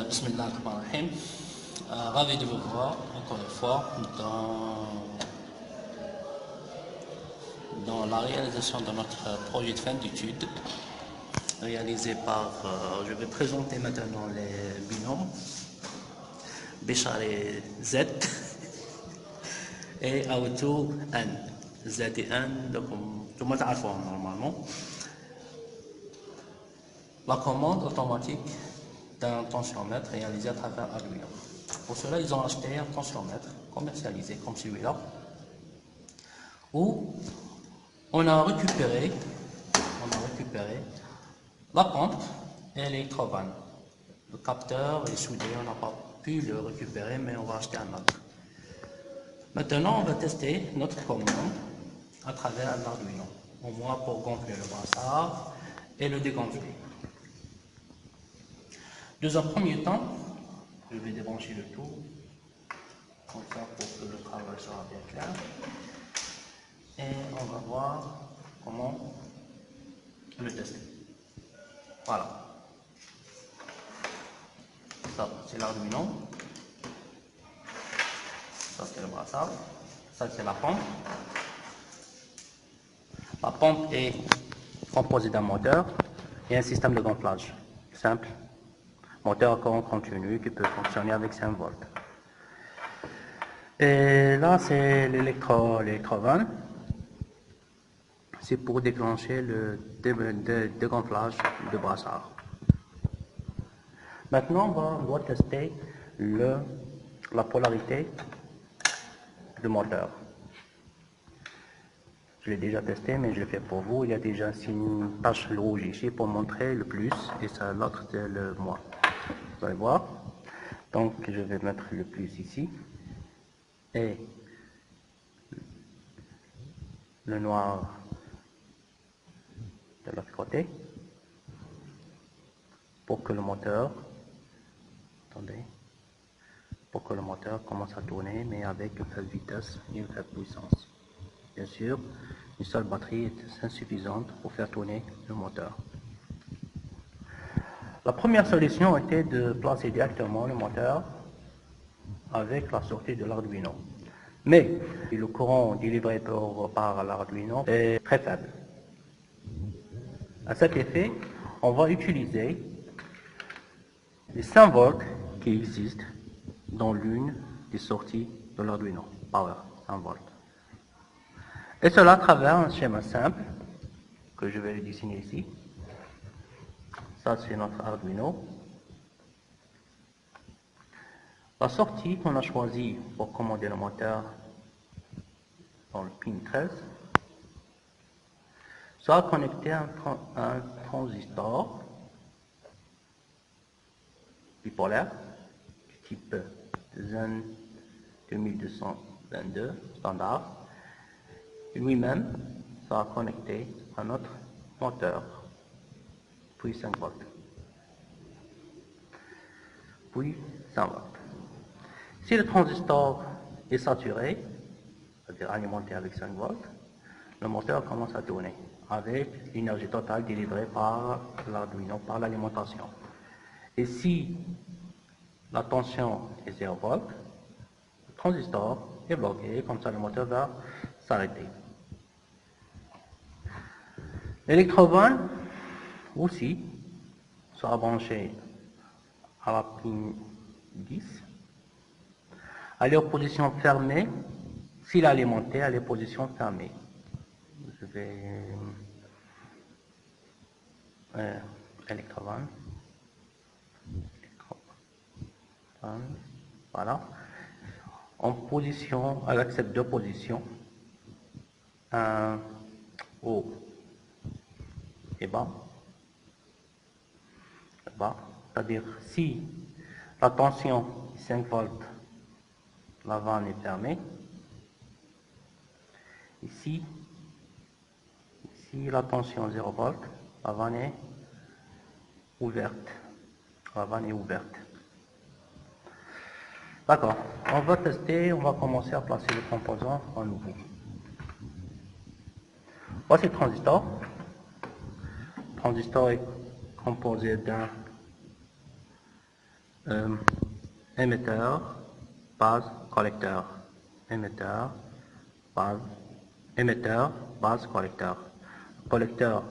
Bismillah ar-Rahman ar-Rahim. Ravi de vous voir encore une fois dans la réalisation de notre projet de fin d'études réalisé par, je vais présenter maintenant les binômes Béchar et Z et Auto N. Z et N, donc tout le monde a normalement. La commande automatique d'un tensiomètre réalisé à travers Arduino. Pour cela, ils ont acheté un tensiomètre commercialisé comme celui-là, où on a récupéré la pompe et l'électrovanne. Le capteur est soudé, on n'a pas pu le récupérer, mais on va acheter un autre. Maintenant, on va tester notre commande à travers un Arduino, au moins pour gonfler le brassard et le dégonfler. Dans un premier temps, je vais débrancher le tout, comme ça pour que le travail soit bien clair. Et on va voir comment le tester. Voilà. Ça, c'est l'Arduino. Ça, c'est le brassard. Ça, c'est la pompe. La pompe est composée d'un moteur et un système de gonflage simple. Moteur à courant continu qui peut fonctionner avec 5 volts. Et là, c'est l'électrovanne. C'est pour déclencher le dégonflage de brassard. Maintenant, on doit tester la polarité du moteur. Je l'ai déjà testé, mais je le fais pour vous. Il y a déjà une tache rouge ici pour montrer le plus, et l'autre c'est le moins. Vous allez voir. Donc, je vais mettre le plus ici, et le noir de l'autre côté, pour que le moteur, pour que le moteur commence à tourner, mais avec une faible vitesse et une faible puissance. Bien sûr, une seule batterie est insuffisante pour faire tourner le moteur. La première solution était de placer directement le moteur avec la sortie de l'Arduino. Mais le courant délivré par l'Arduino est très faible. À cet effet, on va utiliser les 5 volts qui existent dans l'une des sorties de l'Arduino. Power, 5 volts. Et cela à travers un schéma simple que je vais dessiner ici. Ça, c'est notre Arduino. La sortie qu'on a choisie pour commander le moteur dans le pin 13 sera connectée à un transistor bipolaire type Zen 2222 standard. Lui-même sera connecté à notre moteur, puis 5 volts, puis 100 volts. Si le transistor est saturé, c'est-à-dire alimenté avec 5 volts, le moteur commence à tourner avec l'énergie totale délivrée par l'Arduino, par l'alimentation. Et si la tension est 0 volts, le transistor est bloqué, comme ça le moteur va s'arrêter. L'électrovanne aussi sera branchée à la pin 10. Elle est en position fermée. S'il est alimenté, elle est en position fermée. Je vais... électrovanne. Voilà. En position, elle accepte 2 positions. Haut et bas. C'est-à-dire si la tension 5 volts, la vanne est fermée. Ici la tension 0 volts, la vanne est ouverte. D'accord, on va tester, on va commencer à placer le composant en nouveau. Voici le transistor. Le transistor est composé d'un émetteur, base, collecteur. Émetteur, base, collecteur. Collecteur,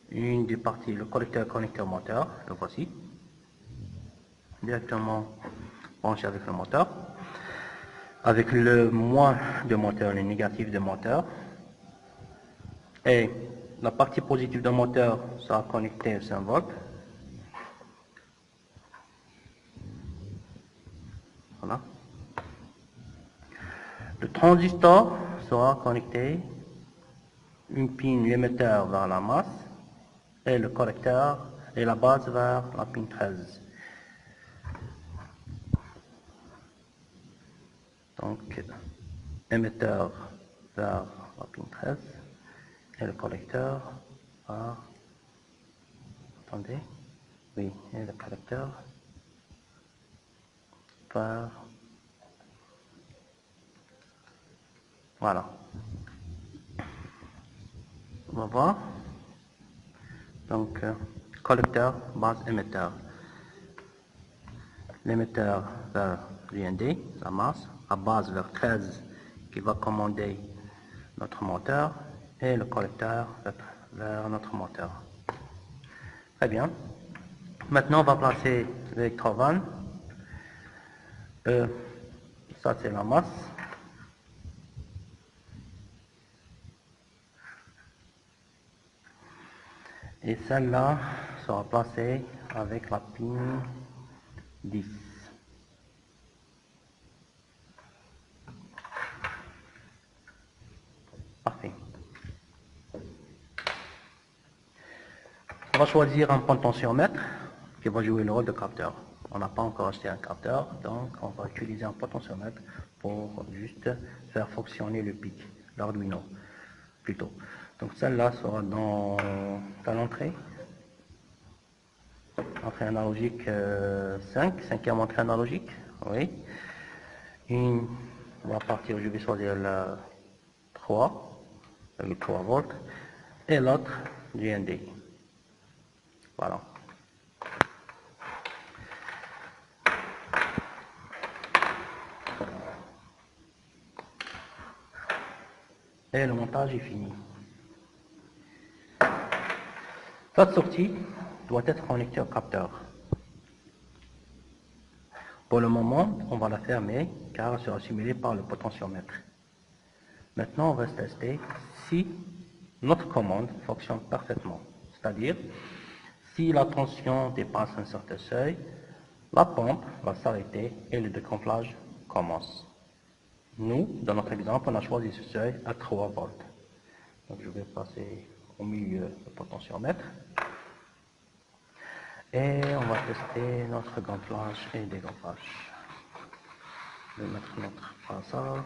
une des parties, le collecteur connecteur moteur, le voici, directement branché avec le moteur. Avec le moins de moteur, le négatif de moteur. Et la partie positive du moteur sera connectée au 5 volts. Voilà. Le transistor sera connecté, une pin l'émetteur vers la masse et le collecteur et la base vers la pin 13. Donc, émetteur vers la pin 13 et le collecteur vers, attendez, oui, et le collecteur vers, voilà. On va voir. Donc, collecteur, base, émetteur. L'émetteur vers l'UND, la masse, la base vers 13 qui va commander notre moteur et le collecteur vers notre moteur. Très bien. Maintenant, on va placer l'électrovanne. Ça, c'est la masse. Et celle-là sera placée avec la pin 10. Parfait. On va choisir un potentiomètre qui va jouer le rôle de capteur. On n'a pas encore acheté un capteur, donc on va utiliser un potentiomètre pour juste faire fonctionner le PIC, l'Arduino plutôt. Donc celle-là sera dans l'entrée. Entrée analogique 5, cinquième entrée analogique, oui. On va partir, je vais choisir la 3, avec 3 volts, et l'autre GND. Voilà. Et le montage est fini. Cette sortie doit être connectée au capteur. Pour le moment, on va la fermer car elle sera simulée par le potentiomètre. Maintenant, on va tester si notre commande fonctionne parfaitement. C'est-à-dire, si la tension dépasse un certain seuil, la pompe va s'arrêter et le décomplage commence. Nous, dans notre exemple, on a choisi ce seuil à 3 volts. Donc, je vais passer au milieu le potentiomètre. Et on va tester notre gonflage et dégonflage. Je vais mettre notre brassard.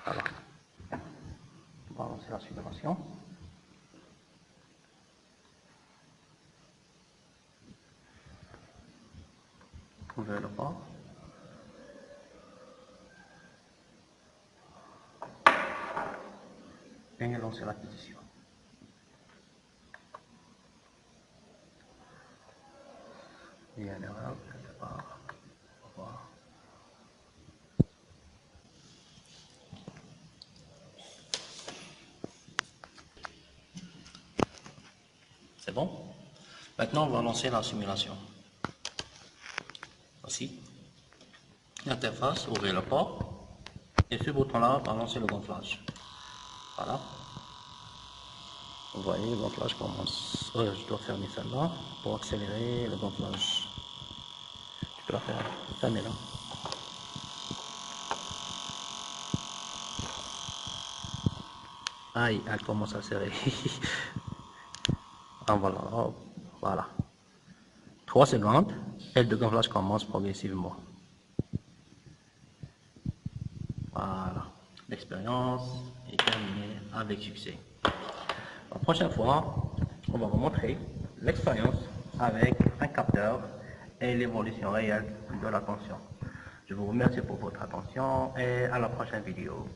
Voilà. On va lancer la simulation. Vous pouvez le voir. Et lancer l'acquisition. Il y a une erreur quelque part. On va voir. C'est bon? Maintenant, on va lancer la simulation. Voici. L'interface, ouvrez le port. Et ce bouton-là va lancer le gonflage. Voilà. Vous voyez, le gonflage commence. Je dois fermer celle-là pour accélérer le gonflage. Je peux la faire fermer là. Aïe, elle commence à serrer. Ah, voilà. Oh, voilà. 3 secondes et le gonflage commence progressivement. Voilà. L'expérience est terminée avec succès. La prochaine fois, on va vous montrer l'expérience avec un capteur et l'évolution réelle de la tension. Je vous remercie pour votre attention et à la prochaine vidéo.